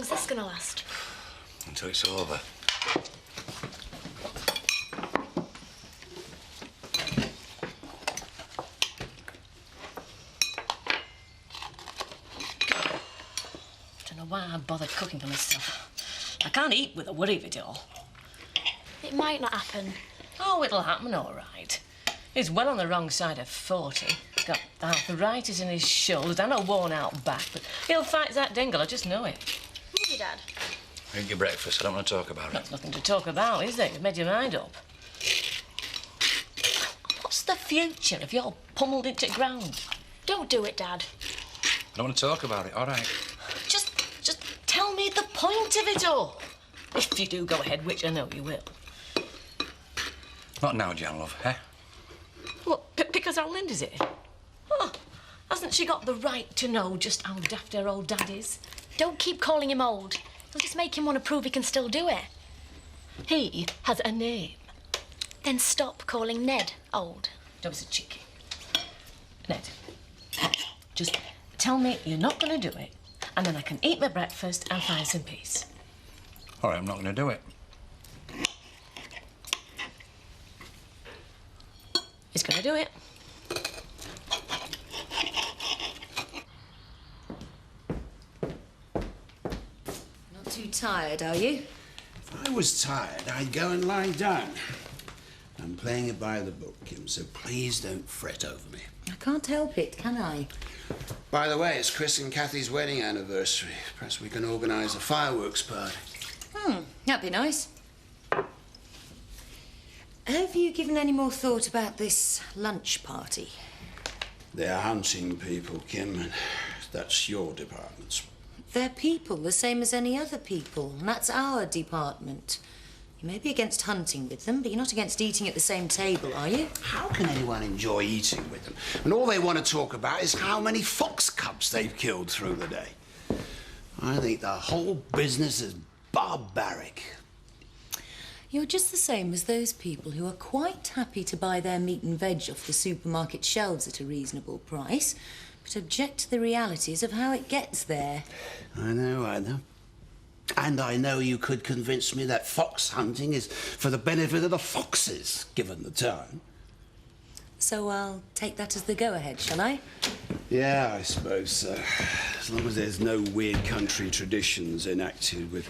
long's this gonna last? Until it's over. I don't know why I bothered cooking for myself. I can't eat with a worry of it all. It might not happen. Oh, it'll happen all right. He's well on the wrong side of 40. Got arthritis in his shoulders and a worn-out back, but he'll fight that dingle, I just know it. Will you, Dad? Eat your breakfast. I don't want to talk about it. That's nothing to talk about, is there? You've made your mind up. What's the future if you're pummeled into ground? Don't do it, Dad. I don't want to talk about it, all right? Just tell me the point of it all. If you do go ahead, which I know you will. Not now, Jan, love, eh? What, because how Linda's it? Oh, hasn't she got the right to know just how daft her old dad is? Don't keep calling him old. You'll just make him want to prove he can still do it. He has a name. Then stop calling Ned old. Don't be so cheeky. Ned, just tell me you're not going to do it, and then I can eat my breakfast and find some peace. All right, I'm not going to do it. He's going to do it. Not too tired, are you? If I was tired, I'd go and lie down. I'm playing it by the book, Kim, so please don't fret over me. I can't help it, can I? By the way, it's Chris and Kathy's wedding anniversary. Perhaps we can organise a fireworks party. That'd be nice. Have you given any more thought about this lunch party? They're hunting people, Kim, and that's your department. They're people, the same as any other people, and that's our department. You may be against hunting with them, but you're not against eating at the same table, are you? How can anyone enjoy eating with them when all they want to talk about is how many fox cubs they've killed through the day? I think the whole business is barbaric. You're just the same as those people who are quite happy to buy their meat and veg off the supermarket shelves at a reasonable price, but object to the realities of how it gets there. I know. And I know you could convince me that fox hunting is for the benefit of the foxes, given the time. So I'll take that as the go-ahead, shall I? Yeah, I suppose so. As long as there's no weird country traditions enacted with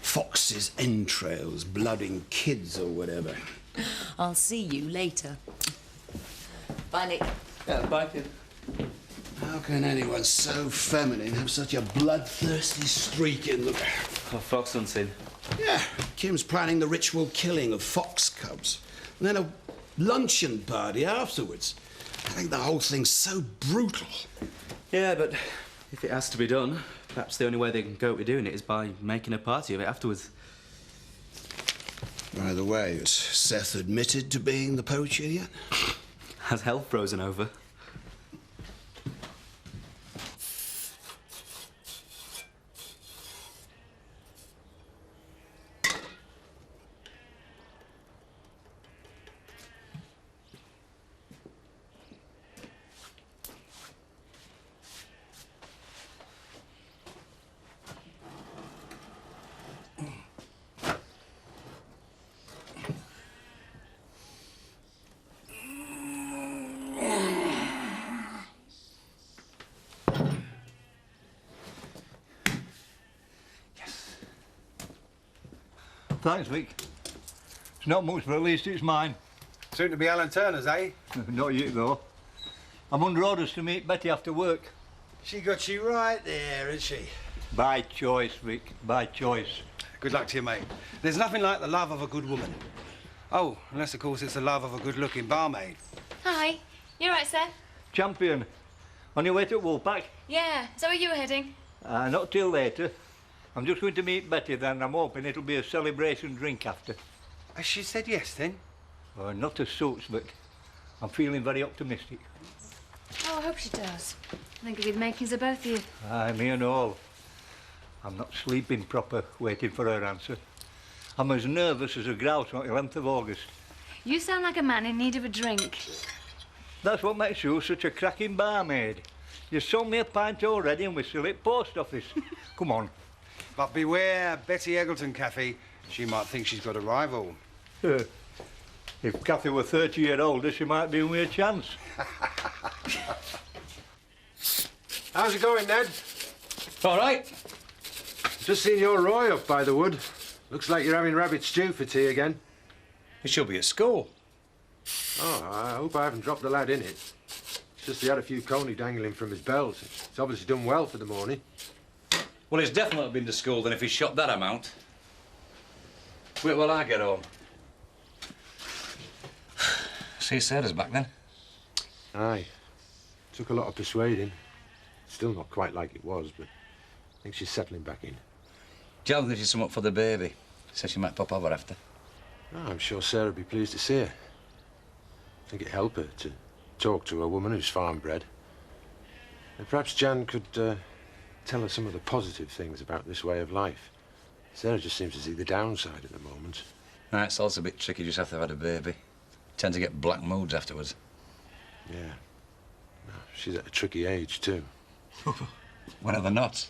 foxes' entrails blooding kids or whatever. I'll see you later. Bye, Nick. Yeah, bye, kid. How can anyone so feminine have such a bloodthirsty streak in them? Oh, fox hunting. Yeah, Kim's planning the ritual killing of fox cubs. And then a luncheon party afterwards. I think the whole thing's so brutal. Yeah, but if it has to be done, perhaps the only way they can cope with doing it is by making a party of it afterwards. By the way, has Seth admitted to being the poacher yet? Has hell frozen over? Thanks, Vic. It's not much, but at least it's mine. Soon to be Alan Turner's, eh? Not yet, though. I'm under orders to meet Betty after work. She got you right there, isn't she? By choice, Vic, by choice. Good luck to you, mate. There's nothing like the love of a good woman. Oh, unless, of course, it's the love of a good-looking barmaid. Hi. You all right, Seth? Champion, on your way to Woolpack? Yeah. Is that where you were heading? Not till later. I'm just going to meet Betty, then I'm hoping it'll be a celebration drink after. Has she said yes, then? Not as such, but I'm feeling very optimistic. Oh, I hope she does. I think it'll be the makings of both of you. Aye, me and all. I'm not sleeping proper, waiting for her answer. I'm as nervous as a grouse on the 11th of August. You sound like a man in need of a drink. That's what makes you such a cracking barmaid. You sold me a pint already and we're still at post office. Come on, But beware Betty Eggleton, Kathy. She might think she's got a rival. If Kathy were 30 years older, she might be with a chance. How's it going, Ned? All right. Just seen your Roy up by the wood. Looks like you're having rabbit stew for tea again. He should be at school. Oh, I hope I haven't dropped the lad in it. It's just he had a few coney dangling from his belt. It's obviously done well for the morning. Well, he's definitely been to school then if he's shot that amount. Wait till I get home. See Sarah's back then? Aye. Took a lot of persuading. Still not quite like it was, but I think she's settling back in. Jan thinks she's somewhat for the baby. Says she might pop over after. Oh, I'm sure Sarah'd be pleased to see her. I think it'd help her to talk to a woman who's farm-bred. And perhaps Jan could tell her some of the positive things about this way of life. Sarah just seems to see the downside at the moment. It's also a bit tricky just after I've had a baby. Tend to get black moods afterwards. Yeah. No, she's at a tricky age, too. When are they not?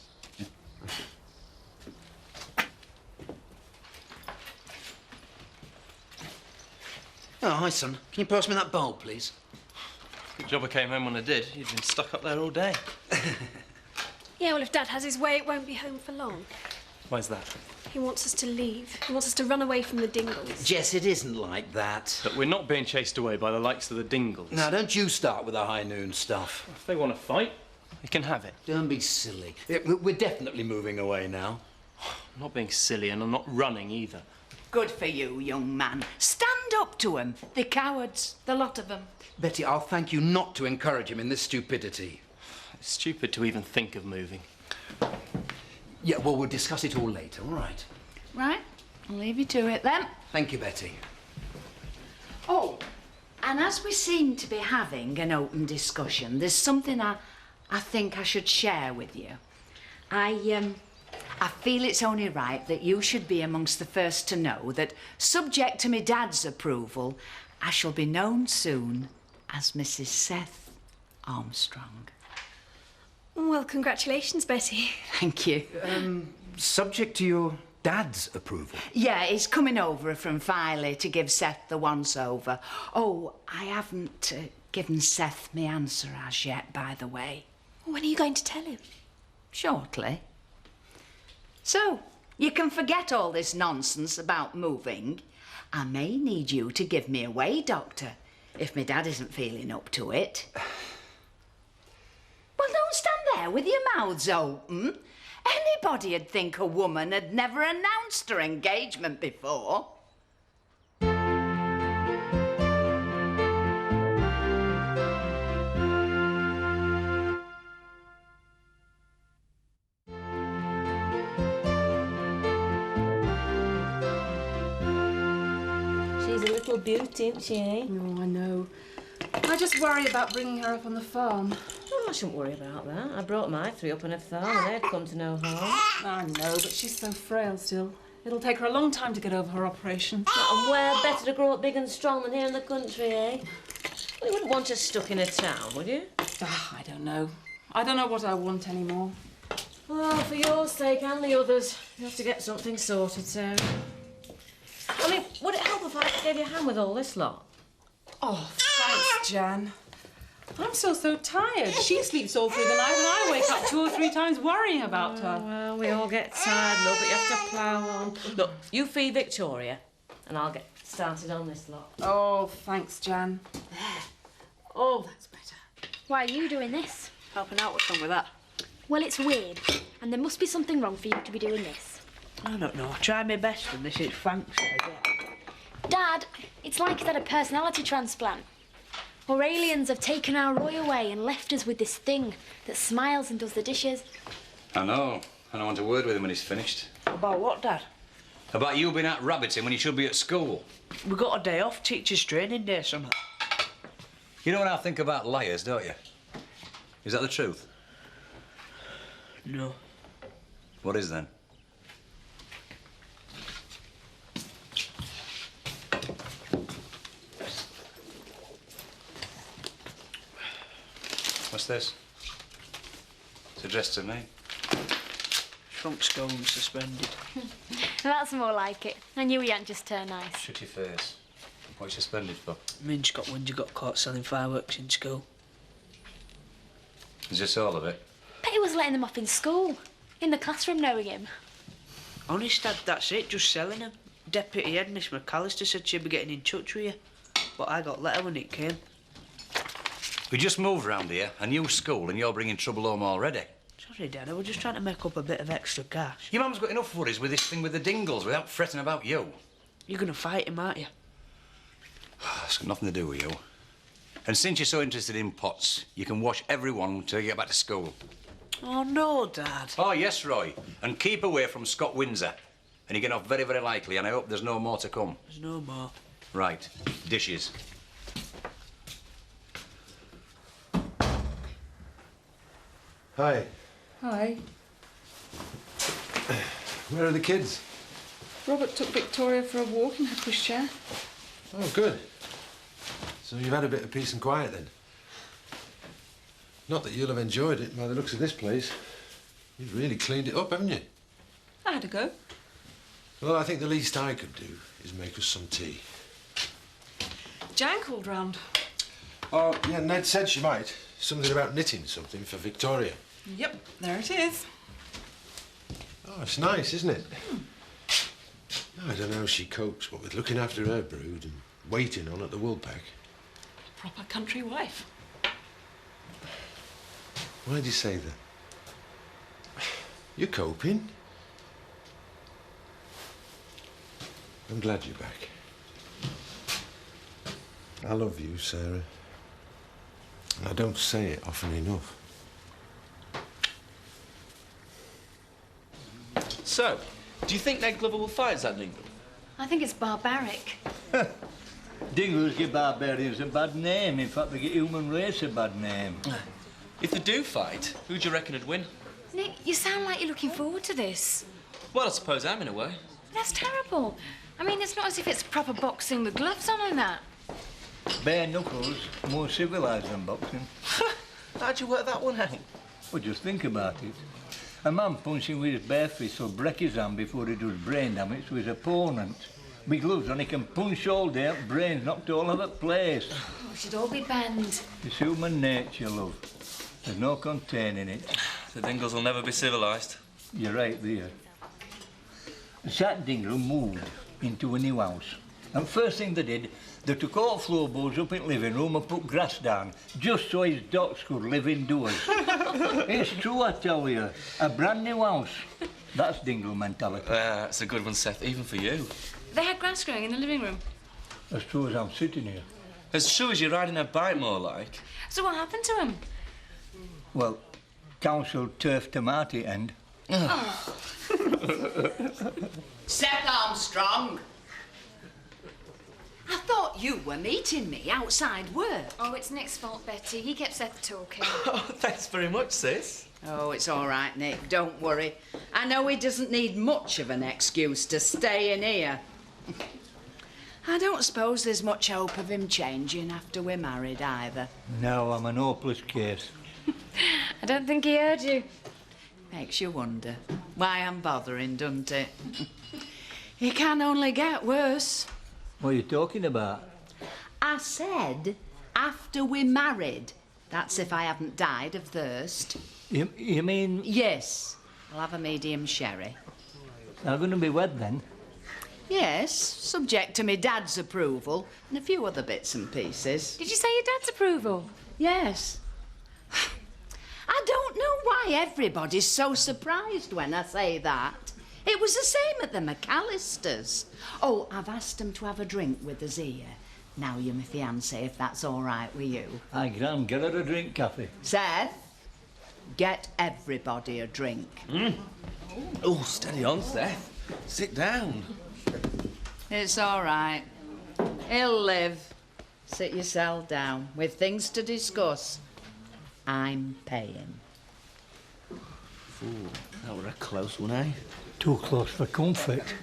Oh, hi, son. Can you pass me that bowl, please? Good job I came home when I did. You'd been stuck up there all day. Yeah, well, if Dad has his way, it won't be home for long. Why's that? He wants us to leave. He wants us to run away from the Dingles. Jess, it isn't like that. But we're not being chased away by the likes of the Dingles. Now, don't you start with the high noon stuff. If they want to fight, they can have it. Don't be silly. We're definitely moving away now. I'm not being silly, and I'm not running either. Good for you, young man. Stand up to 'em. They're cowards, the lot of 'em. Betty, I'll thank you not to encourage him in this stupidity. It's stupid to even think of moving. Yeah, well, we'll discuss it all later, all right? Right, I'll leave you to it then. Thank you, Betty. Oh, and as we seem to be having an open discussion, there's something I think I should share with you. I feel it's only right that you should be amongst the first to know that, subject to my dad's approval, I shall be known soon as Mrs. Seth Armstrong. Well, congratulations, Betty. Thank you. Subject to your dad's approval? Yeah, he's coming over from Filey to give Seth the once-over. Oh, I haven't given Seth my answer as yet, by the way. When are you going to tell him? Shortly. So, you can forget all this nonsense about moving. I may need you to give me away, Doctor, if my dad isn't feeling up to it. Well, don't stand there with your mouths open. Anybody'd think a woman had never announced her engagement before. She's a little beauty, isn't she, eh? Oh, I know. I just worry about bringing her up on the farm. Oh, I shouldn't worry about that. I brought my three up on a farm and they'd come to no harm. I know, but she's so frail still. It'll take her a long time to get over her operation. And where better to grow up big and strong than here in the country, eh? Well, you wouldn't want her stuck in a town, would you? I don't know. I don't know what I want anymore. Well, for your sake and the others, you have to get something sorted, Sarah. I mean, would it help if I gave you a hand with all this lot? Oh, thanks, Jan. I'm still so tired. She sleeps all through the night and I wake up 2 or 3 times worrying about her. Well, we all get tired, love, but you have to plough on. Look, you feed Victoria and I'll get started on this lot. Oh, thanks, Jan. There. Oh, that's better. Why are you doing this? Helping out. What's wrong with that? Well, it's weird, and there must be something wrong for you to be doing this. I don't know. I try my best and this is thanks I get. Dad, it's like he's had a personality transplant. Or aliens have taken our Roy away and left us with this thing that smiles and does the dishes. I know. And I want a word with him when he's finished. About what, Dad? About you being out rabbiting when you should be at school. We got a day off, teacher's training day, something. You know what I think about liars, don't you? Is that the truth? No. What is then? What's this? It's addressed to me. Trunk school and suspended. That's more like it. I knew he hadn't just turned nice. Shut your face. What are you suspended for? Minge got wind you got caught selling fireworks in school. Is this all of it? Bet he was letting them off in school. In the classroom knowing him. Honest, Dad, that's it, just selling them. Deputy Head, Miss McAllister, said she'd be getting in touch with you. But I got a letter when it came. We just moved round here, a new school, and you're bringing trouble home already. Sorry, Dad, I was just trying to make up a bit of extra cash. Your mum's got enough worries with this thing with the Dingles without fretting about you. You're going to fight him, aren't you? It's got nothing to do with you. And since you're so interested in pots, you can wash everyone until you get back to school. Oh, no, Dad. Oh, yes, Roy. And keep away from Scott Windsor. And you get off very, very likely, and I hope there's no more to come. There's no more. Right. Dishes. Hi. Hi. Where are the kids? Robert took Victoria for a walk in her pushchair. Oh, good. So you've had a bit of peace and quiet then? Not that you'll have enjoyed it by the looks of this place. You've really cleaned it up, haven't you? I had a go. Well, I think the least I could do is make us some tea. Jan called round. Oh, yeah, Ned said she might. Something about knitting something for Victoria. Yep, there it is. Oh, it's nice, isn't it? I don't know how she copes, what with looking after her brood and waiting on at the wool pack. Proper country wife. Why do you say that? You're coping. I'm glad you're back. I love you, Sarah. And I don't say it often enough. So, do you think Ned Glover will fight that Dingle? I think it's barbaric. Dingles give barbarians a bad name. In fact, they give human race a bad name. If they do fight, who do you reckon would win? Nick, you sound like you're looking forward to this. Well, I suppose I'm in a way. That's terrible. I mean, it's not as if it's proper boxing with gloves on and that. Bare knuckles, more civilised than boxing. How'd you work that one out? Well, just think about it. A man punching with his bare fist will break his hand before he does brain damage to his opponent. With gloves on, he can punch all day up, brains knocked all over the place. Oh, we should all be banned. It's human nature, love. There's no containing it. The Dingles will never be civilised. You're right there. The Sat Dingle moved into a new house. And first thing they did, they took all floorboards up in the living room and put grass down, just so his dogs could live indoors. It's true, I tell you. A brand new house. That's Dingle mentality. That's a good one, Seth, even for you. They had grass growing in the living room. As true as I'm sitting here. As true as you're riding a bike, more like. So what happened to him? Well, council turf tomato end. Oh. Seth Armstrong. I thought you were meeting me outside work. Oh, it's Nick's fault, Betty. He kept Seth talking. Oh, thanks very much, sis. Oh, it's all right, Nick. Don't worry. I know he doesn't need much of an excuse to stay in here. I don't suppose there's much hope of him changing after we're married either. No, I'm an hopeless case. I don't think he heard you. Makes you wonder why I'm bothering, doesn't it? He can only get worse. What are you talking about? I said after we're married. That's if I haven't died of thirst. You mean... Yes. I'll have a medium sherry. I'm going to be wed then? Yes, subject to me dad's approval and a few other bits and pieces. Did you say your dad's approval? Yes. I don't know why everybody's so surprised when I say that. It was the same at the McAllisters. Oh, I've asked them to have a drink with us here. Now you're my fiancé, if that's all right with you. Aye, Gran, get her a drink, Kathy. Seth, get everybody a drink. Oh, steady on, Seth. Sit down. It's all right. He'll live. Sit yourself down. We've things to discuss. I'm paying. Ooh, that were a close one, eh? Too close for comfort.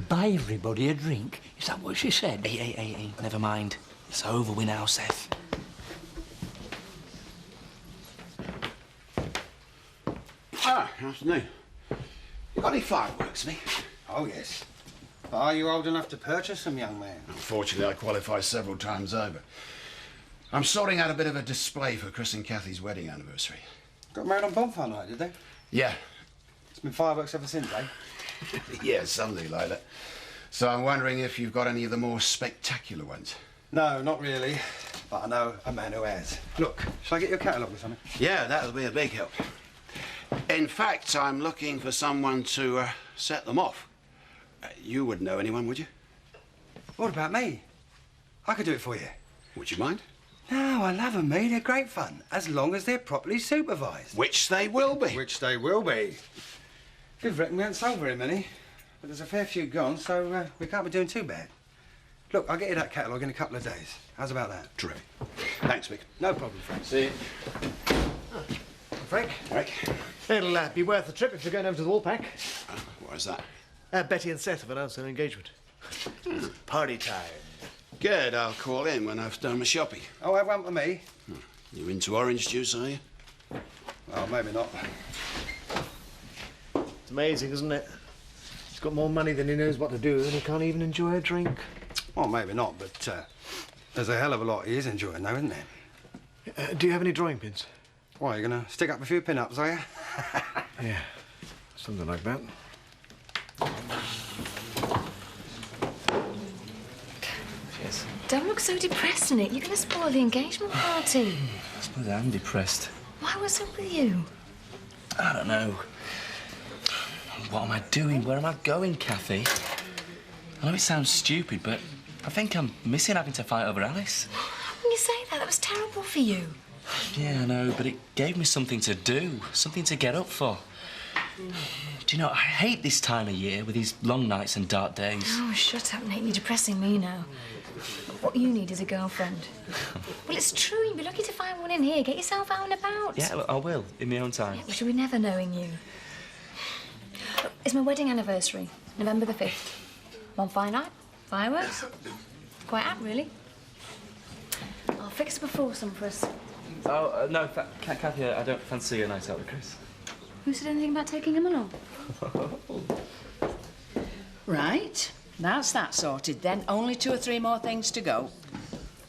Buy everybody a drink. Is that what she said? Hey, never mind. It's over with now, Seth. Ah, afternoon. got any fireworks, me? Oh, yes. But are you old enough to purchase them, young man? Unfortunately, I qualified several times over. I'm sorting out a bit of a display for Chris and Kathy's wedding anniversary. Got married on bonfire night, did they? Yeah. It's been fireworks ever since, eh? Yeah, something like that. So I'm wondering if you've got any of the more spectacular ones. No, not really. But I know a man who has. Look, shall I get your catalogue or something? Yeah, that'll be a big help. In fact, I'm looking for someone to set them off. You wouldn't know anyone, would you? What about me? I could do it for you. Would you mind? No, I love them, me. They're great fun, as long as they're properly supervised. Which they will be. Which they will be. Good reckon we haven't sold very many, but there's a fair few gone, so we can't be doing too bad. Look, I'll get you that catalogue in a couple of days. How's about that? Terrific. Thanks, Vic. No problem, Frank. See you. Frank? Eric? It'll be worth the trip if you're going over to the Woolpack. What is that? Betty and Seth have announced their engagement. Party time. Good, I'll call in when I've done my shopping. Oh, have one for me? You into orange juice, are you? Well, maybe not. It's amazing, isn't it? He's got more money than he knows what to do, and he can't even enjoy a drink. Well, maybe not, but there's a hell of a lot he is enjoying, though, isn't there? Do you have any drawing pins? Why, you gonna stick up a few pin-ups, are you? Yeah, something like that. Cheers. Don't look so depressed in it. You're going to spoil the engagement party. I suppose I'm depressed. Why, what's up with you? I don't know. What am I doing? Where am I going, Kathy? I know it sounds stupid, but I think I'm missing having to fight over Alice. When you say that, that was terrible for you. Yeah, I know, but it gave me something to do, something to get up for. Do you know, I hate this time of year with these long nights and dark days. Oh, shut up, Nate. You're depressing me now. What you need is a girlfriend. Well, it's true. You'd be lucky to find one in here. Get yourself out and about. Yeah, I will, in my own time. Yeah, we should be never knowing you. Look, it's my wedding anniversary, November the 5th. One fine night, fireworks. Quite apt, really. I'll fix up a foursome for us. Oh, no, Kathy, I don't fancy a night out with Chris. Who said anything about taking him along? Right, that's that sorted then. Only 2 or 3 more things to go.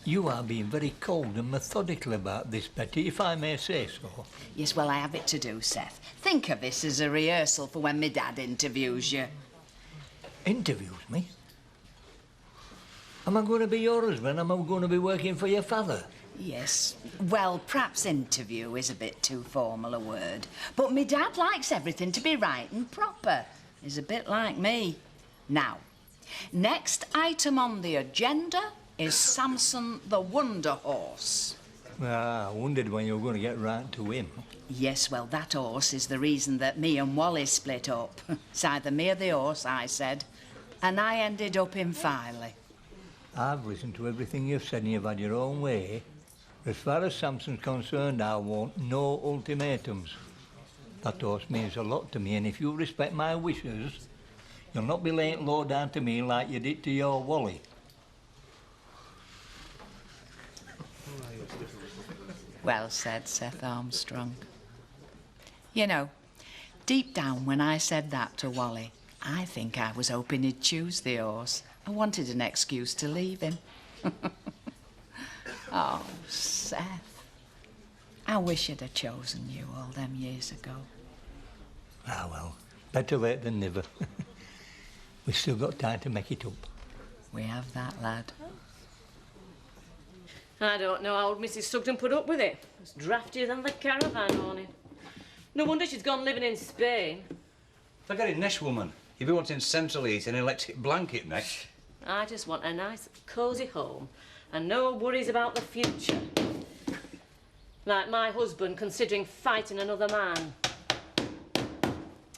You are being very cold and methodical about this, Betty, if I may say so. Yes, well, I have it to do, Seth. Think of this as a rehearsal for when my dad interviews you. Interviews me? Am I going to be your husband? Am I going to be working for your father? Yes. Well, perhaps interview is a bit too formal a word. But me dad likes everything to be right and proper. He's a bit like me. Now, next item on the agenda is Samson the Wonder Horse. Ah, I wondered when you were going to get round to him. Yes, well, that horse is the reason that me and Wally split up. It's either me or the horse, I said. And I ended up in Filey. I've listened to everything you've said and you've had your own way. As far as Samson's concerned, I want no ultimatums. That horse means a lot to me, and if you respect my wishes, you'll not be laying low down to me like you did to your Wally. Well said, Seth Armstrong. You know, deep down when I said that to Wally, I think I was hoping he'd choose the horse. I wanted an excuse to leave him. Oh, Seth. I wish I'd have chosen you all them years ago. Ah, well, better late than never. We've still got time to make it up. We have that, lad. I don't know how old Mrs. Sugden put up with it. It's draftier than the caravan awning. No wonder she's gone living in Spain. Forget it, Nesh woman. You'll be wanting central heat and an electric blanket, Nesh. I just want a nice, cosy home and no worries about the future. Like my husband considering fighting another man.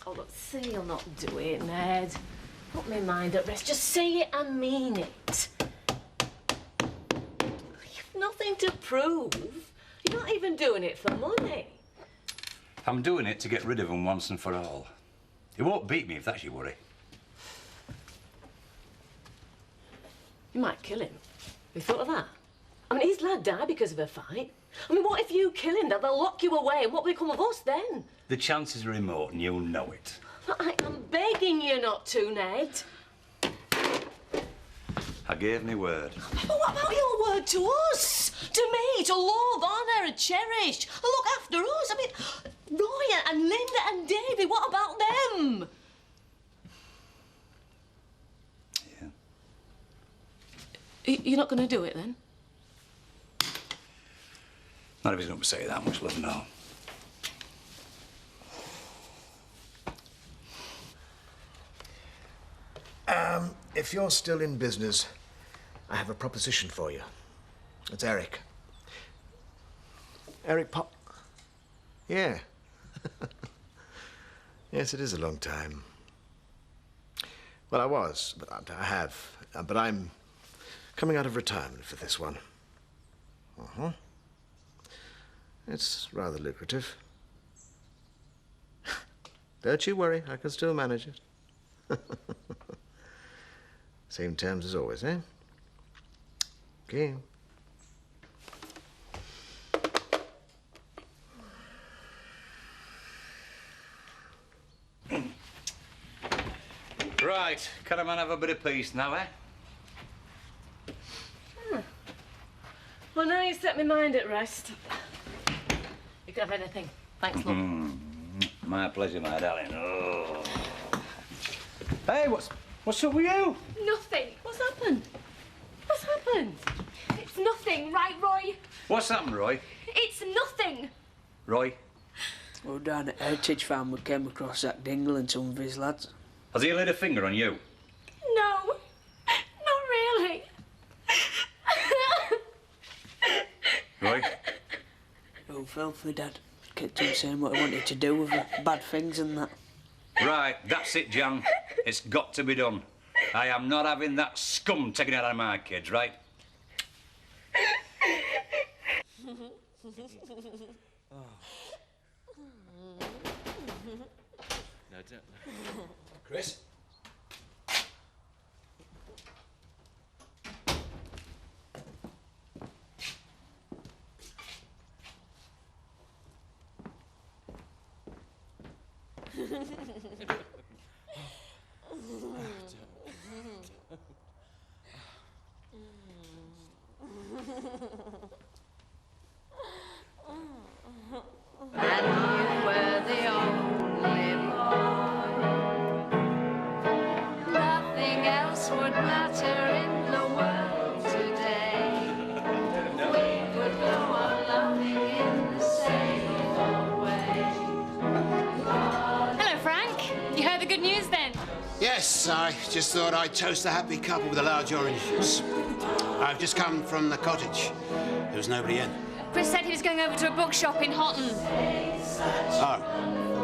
Oh, look, say you'll not do it, Ned. Put my mind at rest. Just say it and mean it. You've nothing to prove. You're not even doing it for money. I'm doing it to get rid of him once and for all. He won't beat me if that's your worry. You might kill him. Have you thought of that? I mean, his lad died because of a fight. I mean, what if you kill him? They'll lock you away, and what will become of us then? The chances are remote and you'll know it. I am begging you not to, Ned. I gave me word. But what about your word to us? To me, to love, honour and cherish, and look after us. I mean, Roy and Linda and Davy, what about them? Yeah. You're not going to do it, then? Not if he's going to say that much, love, no. If you're still in business, I have a proposition for you. It's Eric. Eric Pop. Yeah. Yes, it is a long time. Well, I was, but I have. But I'm coming out of retirement for this one. Uh-huh. It's rather lucrative. Don't you worry, I can still manage it. Same terms as always, eh? Okay. Right, can a man have a bit of peace now, eh? Well, now you set my mind at rest. You can have anything. Thanks, love. My pleasure, my darling. Oh. Hey, what's up with you? Nothing. What's happened? What's happened? It's nothing, right, Roy? What's happened, Roy? It's nothing. Roy? Well, down at Heritage Farm, we came across Zach Dingle and some of his lads. Has he laid a finger on you? No, not really. Roy? Oh, filthy, Dad. Kept on saying what he wanted to do with her. Bad things and that. Right, that's it, Jan. It's got to be done. I am not having that scum taken out of my kids, right? No, don't. Chris? And you were the only boy. Nothing else would matter in the world today. We could go on loving in the same old way. Hello, Frank. You heard the good news then? Yes, I just thought I'd toast a happy couple with a large orange juice. I've just come from the cottage. There was nobody in. Chris said he was going over to a bookshop in Houghton. Oh,